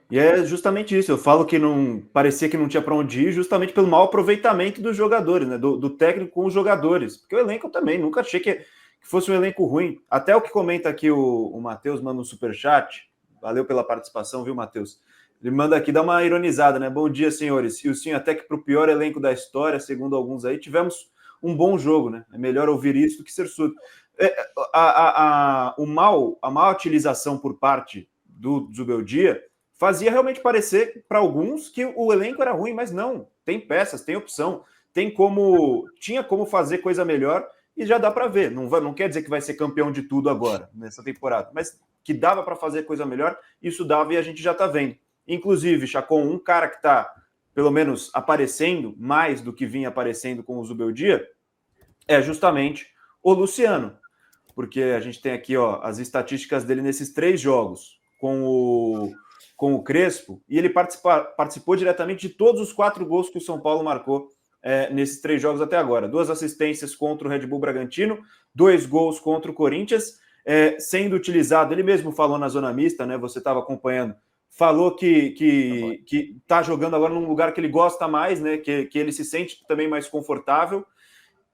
E é justamente isso. Eu falo que não parecia que não tinha para onde ir, justamente pelo mau aproveitamento dos jogadores, né? Do técnico com os jogadores. Porque o elenco também, nunca achei que fosse um elenco ruim. Até o que comenta aqui o Matheus, manda um superchat. Valeu pela participação, viu, Matheus? Ele manda aqui, dá uma ironizada, né? Bom dia, senhores. E o sim, até que para o pior elenco da história, segundo alguns aí, tivemos um bom jogo, né? É melhor ouvir isso do que ser surdo. A má utilização por parte do Zubeldia fazia realmente parecer para alguns que o elenco era ruim, mas não. Tem peças, tem opção, tinha como fazer coisa melhor e já dá para ver. Não quer dizer que vai ser campeão de tudo agora, nessa temporada, mas que dava para fazer coisa melhor, isso dava e a gente já está vendo. Inclusive, Chacon, um cara que está, pelo menos, aparecendo mais do que vinha aparecendo com o Zubeldia, é justamente o Luciano. Porque a gente tem aqui as estatísticas dele nesses 3 jogos com o Crespo, e ele participou diretamente de todos os 4 gols que o São Paulo marcou nesses 3 jogos até agora. 2 assistências contra o Red Bull Bragantino, 2 gols contra o Corinthians, sendo utilizado, ele mesmo falou na zona mista, né? Você estava acompanhando, falou que está jogando agora num lugar que ele gosta mais, né? Que ele se sente também mais confortável,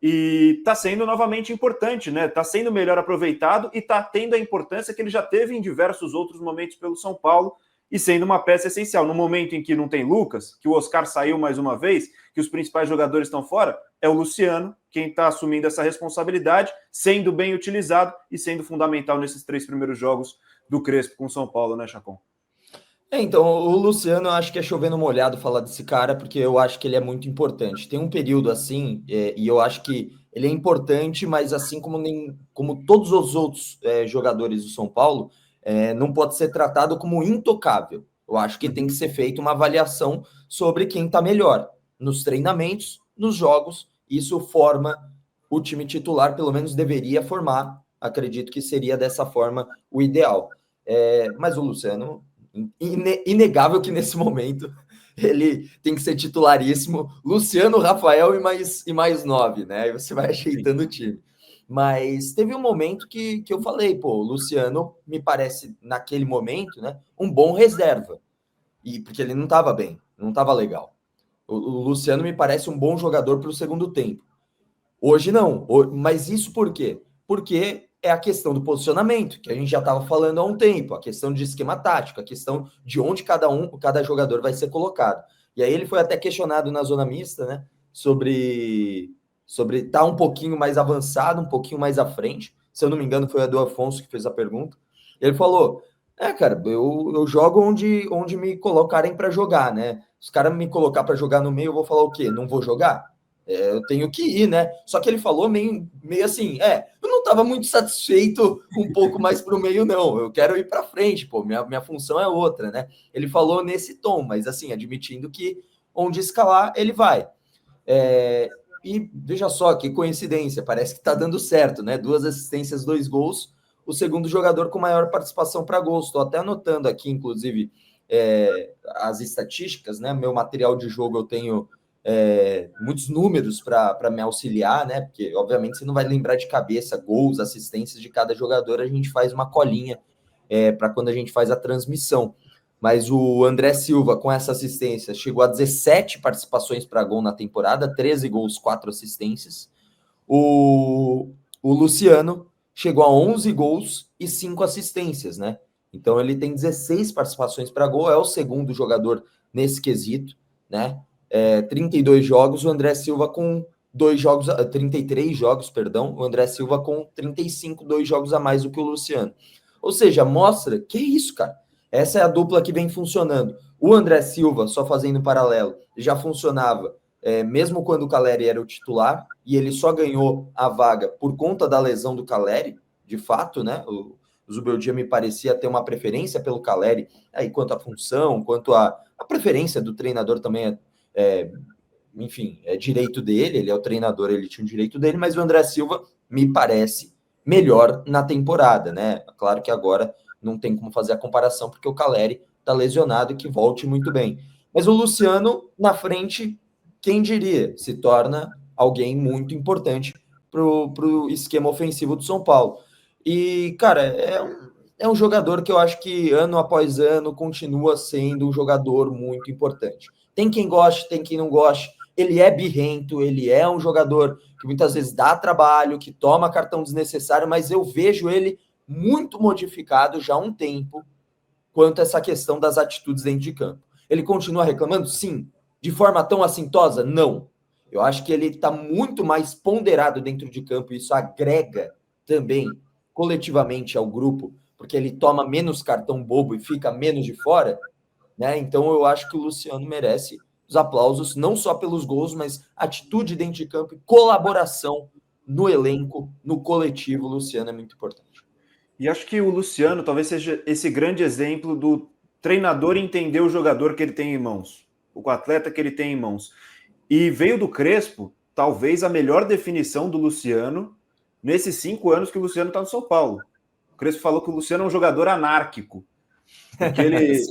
e está sendo novamente importante, né? Está sendo melhor aproveitado e está tendo a importância que ele já teve em diversos outros momentos pelo São Paulo e sendo uma peça essencial. No momento em que não tem Lucas, que o Oscar saiu mais uma vez, que os principais jogadores estão fora, é o Luciano quem está assumindo essa responsabilidade, sendo bem utilizado e sendo fundamental nesses 3 primeiros jogos do Crespo com o São Paulo, né, Chacon? Então, o Luciano, eu acho que é chovendo molhado falar desse cara, porque eu acho que ele é muito importante. Tem um período assim, e eu acho que ele é importante, mas assim como todos os outros jogadores do São Paulo, não pode ser tratado como intocável. Eu acho que tem que ser feita uma avaliação sobre quem está melhor nos treinamentos, nos jogos. Isso forma o time titular, pelo menos deveria formar. Acredito que seria dessa forma o ideal. Mas o Luciano, inegável que nesse momento ele tem que ser titularíssimo. Luciano, Rafael e mais 9, né? Aí você vai ajeitando o time. Mas teve um momento que eu falei, pô, o Luciano me parece, naquele momento, né, um bom reserva. E porque ele não estava bem, não estava legal. O Luciano me parece um bom jogador para o segundo tempo. Hoje não. Mas isso por quê? Porque é a questão do posicionamento, que a gente já estava falando há um tempo, a questão de esquema tático, a questão de onde cada jogador vai ser colocado. E aí ele foi até questionado na zona mista, né? Sobre estar um pouquinho mais avançado, um pouquinho mais à frente. Se eu não me engano, foi o Edu Afonso que fez a pergunta. Ele falou: cara, eu jogo onde me colocarem para jogar, né? Os caras me colocar para jogar no meio, eu vou falar o quê? Não vou jogar? Eu tenho que ir, né? Só que ele falou meio assim, eu não estava muito satisfeito um pouco mais para o meio, não. Eu quero ir para frente, pô, minha função é outra, né? Ele falou nesse tom, mas assim, admitindo que onde escalar, ele vai. E veja só que coincidência, parece que está dando certo, né? 2 assistências, 2 gols. O segundo jogador com maior participação para gols. Estou até anotando aqui, inclusive, as estatísticas, né? Meu material de jogo eu tenho muitos números para me auxiliar, né? Porque, obviamente, você não vai lembrar de cabeça gols, assistências de cada jogador, a gente faz uma colinha para quando a gente faz a transmissão. Mas o André Silva, com essa assistência, chegou a 17 participações para gol na temporada, 13 gols, 4 assistências. O Luciano chegou a 11 gols e 5 assistências, né? Então ele tem 16 participações para gol, é o segundo jogador nesse quesito, né? 32 jogos, o André Silva com 33 jogos, perdão, o André Silva com 35, 2 jogos a mais do que o Luciano. Ou seja, mostra que é isso, cara. Essa é a dupla que vem funcionando. O André Silva, só fazendo um paralelo, já funcionava mesmo quando o Caleri era o titular, e ele só ganhou a vaga por conta da lesão do Caleri, de fato, né? O Zubeldia me parecia ter uma preferência pelo Caleri, aí quanto à função, quanto à preferência do treinador também enfim, é direito dele, ele é o treinador, ele tinha o direito dele, mas o André Silva me parece melhor na temporada, né? Claro que agora não tem como fazer a comparação, porque o Caleri tá lesionado e que volte muito bem. Mas o Luciano, na frente, quem diria, se torna alguém muito importante pro esquema ofensivo do São Paulo. E, cara, é um jogador que eu acho que ano após ano continua sendo um jogador muito importante. Tem quem goste, tem quem não goste. Ele é birrento, ele é um jogador que muitas vezes dá trabalho, que toma cartão desnecessário, mas eu vejo ele muito modificado já há um tempo quanto a essa questão das atitudes dentro de campo. Ele continua reclamando? Sim. De forma tão assintosa? Não. Eu acho que ele está muito mais ponderado dentro de campo e isso agrega também coletivamente ao grupo, porque ele toma menos cartão bobo e fica menos de fora, né? Então eu acho que o Luciano merece os aplausos, não só pelos gols, mas atitude dentro de campo e colaboração no elenco, no coletivo. O Luciano é muito importante. E acho que o Luciano talvez seja esse grande exemplo do treinador entender o jogador que ele tem em mãos, o atleta que ele tem em mãos. E veio do Crespo, talvez a melhor definição do Luciano nesses 5 anos que o Luciano está no São Paulo. O Crespo falou que o Luciano é um jogador anárquico, porque ele,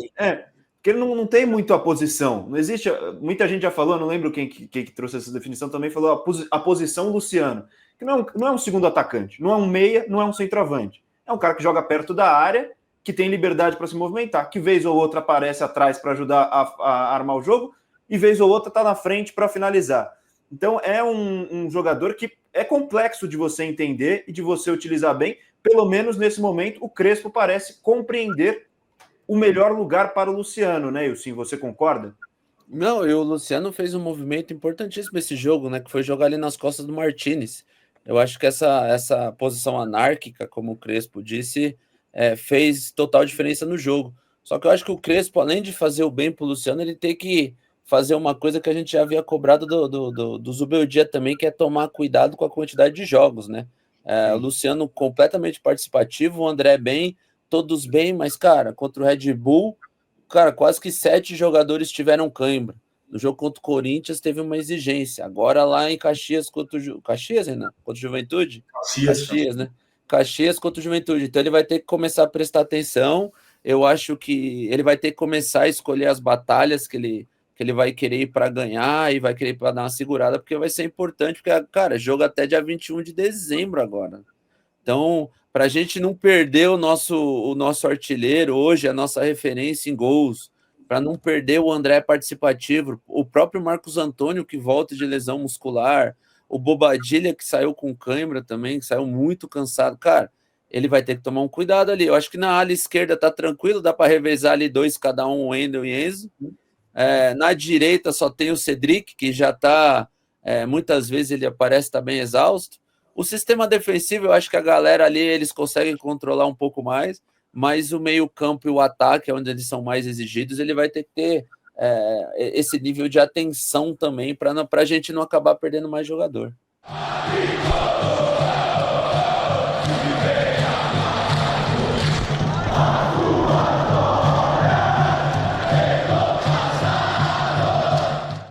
porque ele não tem muito a posição. Não existe. Muita gente já falou, não lembro quem trouxe essa definição, também falou a posição Luciano, que não é um segundo atacante, não é um meia, não é um centroavante. É um cara que joga perto da área, que tem liberdade para se movimentar, que vez ou outra aparece atrás para ajudar a armar o jogo, e vez ou outra está na frente para finalizar. Então é um jogador que é complexo de você entender e de você utilizar bem. Pelo menos nesse momento, o Crespo parece compreender o melhor lugar para o Luciano, né, Ilson? Você concorda? Não, e o Luciano fez um movimento importantíssimo nesse jogo, né? Que foi jogar ali nas costas do Martinez. Eu acho que essa posição anárquica, como o Crespo disse, fez total diferença no jogo. Só que eu acho que o Crespo, além de fazer o bem para o Luciano, ele tem que fazer uma coisa que a gente já havia cobrado do Zubeldia também, que é tomar cuidado com a quantidade de jogos, né? O Luciano completamente participativo, o André bem, todos bem, mas, cara, contra o Red Bull, cara, quase que 7 jogadores tiveram cãibra. No jogo contra o Corinthians teve uma exigência. Agora lá em Caxias contra o Caxias, Renan? Contra o Juventude? Caxias, né? Caxias contra o Juventude. Então ele vai ter que começar a prestar atenção. Eu acho que ele vai ter que começar a escolher as batalhas que ele vai querer ir para ganhar e vai querer para dar uma segurada, porque vai ser importante, porque, cara, jogo até dia 21 de dezembro agora. Então, para a gente não perder o nosso artilheiro hoje, a nossa referência em gols, para não perder o André participativo, o próprio Marcos Antônio que volta de lesão muscular, o Bobadilha que saiu com cãibra também, que saiu muito cansado, cara, ele vai ter que tomar um cuidado ali. Eu acho que na ala esquerda tá tranquilo, dá para revezar ali 2 cada um, o Wendel e Enzo. Na direita só tem o Cedric, que já tá, muitas vezes ele aparece, tá bem exausto. O sistema defensivo, eu acho que a galera ali, eles conseguem controlar um pouco mais, mas o meio-campo e o ataque, onde eles são mais exigidos, ele vai ter que ter esse nível de atenção também, para a gente não acabar perdendo mais jogador.